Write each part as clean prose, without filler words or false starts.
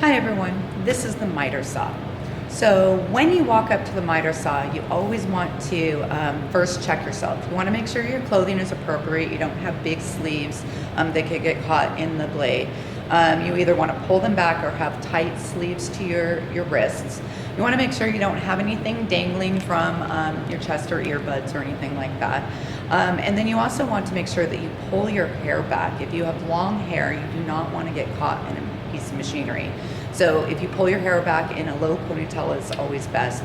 Hi everyone, this is the miter saw. So when you walk up to the miter saw, you always want to first check yourself. You want to make sure your clothing is appropriate. You don't have big sleeves that could get caught in the blade. You either want to pull them back or have tight sleeves to your wrists. You want to make sure you don't have anything dangling from your chest or earbuds or anything like that. And then you also want to make sure that you pull your hair back. If you have long hair, you do not want to get caught in a piece of machinery. So if you pull your hair back in a low ponytail is always best,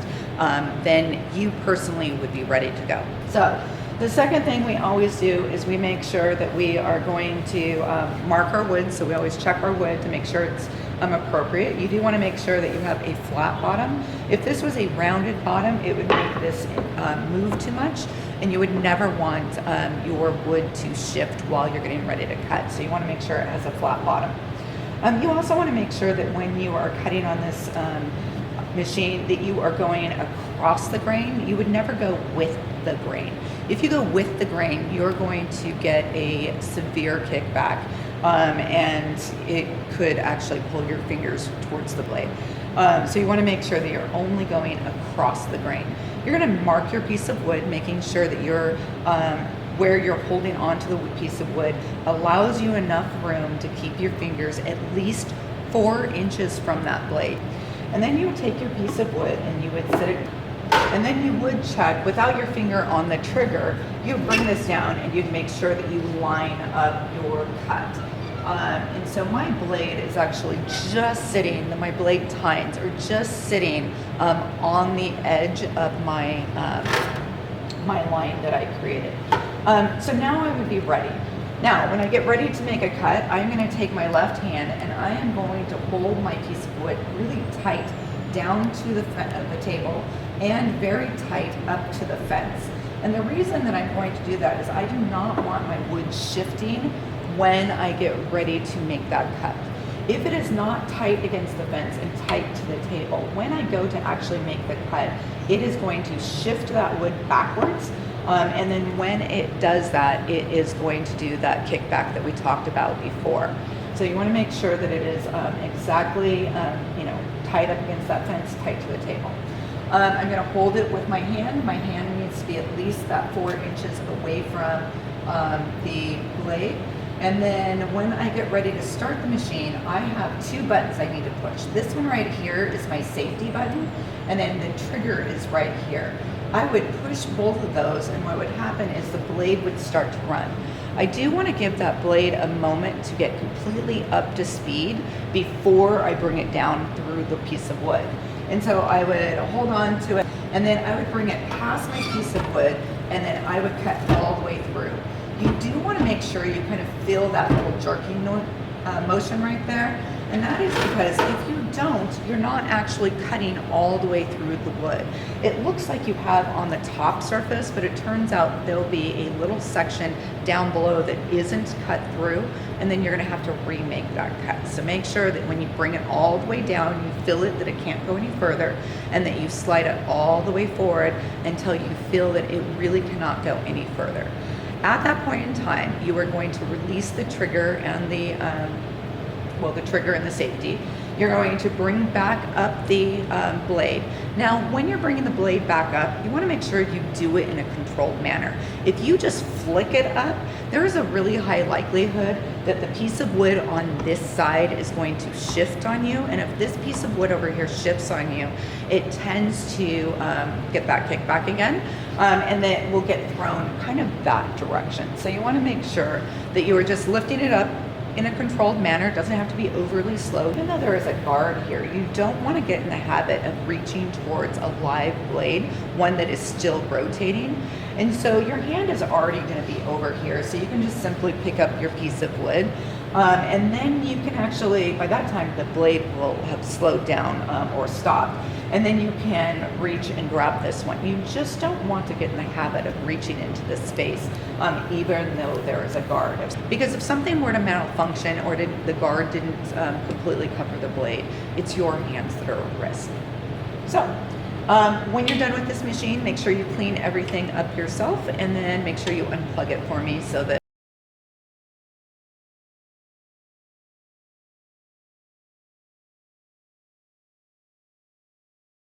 then you personally would be ready to go. So the second thing we always do is we make sure that we are going to mark our wood. So we always check our wood to make sure it's appropriate. You do want to make sure that you have a flat bottom. If this was a rounded bottom, it would make this move too much, and you would never want your wood to shift while you're getting ready to cut. So you want to make sure it has a flat bottom. You also want to make sure that when you are cutting on this machine that you are going across the grain. You would never go with the grain. If you go with the grain, you're going to get a severe kickback, and it could actually pull your fingers towards the blade. So you want to make sure that you're only going across the grain. You're going to mark your piece of wood, making sure that you're where you're holding onto the piece of wood allows you enough room to keep your fingers at least 4 inches from that blade. And then you would take your piece of wood and you would set it, and then you would check without your finger on the trigger. You would bring this down and you'd make sure that you line up your cut. And so my blade is actually just sitting, my blade tines are just sitting on the edge of my my line that I created. So now I would be ready. Now, when I get ready to make a cut, I'm going to take my left hand and I am going to hold my piece of wood really tight down to the table and very tight up to the fence. And the reason that I'm going to do that is I do not want my wood shifting when I get ready to make that cut. If it is not tight against the fence and tight to the table, when I go to actually make the cut, it is going to shift that wood backwards. And then when it does that, it is going to do that kickback that we talked about before. So you want to make sure that it is exactly, tight up against that fence, tight to the table. I'm going to hold it with my hand. My hand needs to be at least that 4 inches away from the blade. And then when I get ready to start the machine, I have 2 buttons I need to push. This one right here is my safety button, and then the trigger is right here. I would push both of those, and what would happen is the blade would start to run. I do want to give that blade a moment to get completely up to speed before I bring it down through the piece of wood. And so I would hold on to it, and then I would bring it past my piece of wood, and then I would cut all the way through. You do want to make sure you kind of feel that little jerking motion right there. And that is because if you don't, you're not actually cutting all the way through the wood. It looks like you have on the top surface, but it turns out there'll be a little section down below that isn't cut through, and then you're gonna have to remake that cut. So make sure that when you bring it all the way down, you feel it that it can't go any further, and that you slide it all the way forward until you feel that it really cannot go any further. At that point in time, you are going to release the trigger and the trigger and the safety. You're going to bring back up the blade. Now, when you're bringing the blade back up, you want to make sure you do it in a controlled manner. If you just flick it up, there is a really high likelihood that the piece of wood on this side is going to shift on you. And if this piece of wood over here shifts on you, it tends to get that kickback again. And then it will get thrown kind of that direction. So you want to make sure that you are just lifting it up in a controlled manner. It doesn't have to be overly slow. Even though there is a guard here, you don't want to get in the habit of reaching towards a live blade, one that is still rotating. And so your hand is already going to be over here, so you can just simply pick up your piece of wood. And then you can actually, by that time, the blade will have slowed down or stopped. And then you can reach and grab this one. You just don't want to get in the habit of reaching into this space, even though there is a guard. Because if something were to malfunction or the guard didn't completely cover the blade, it's your hands that are at risk. So when you're done with this machine, make sure you clean everything up yourself, and then make sure you unplug it for me so that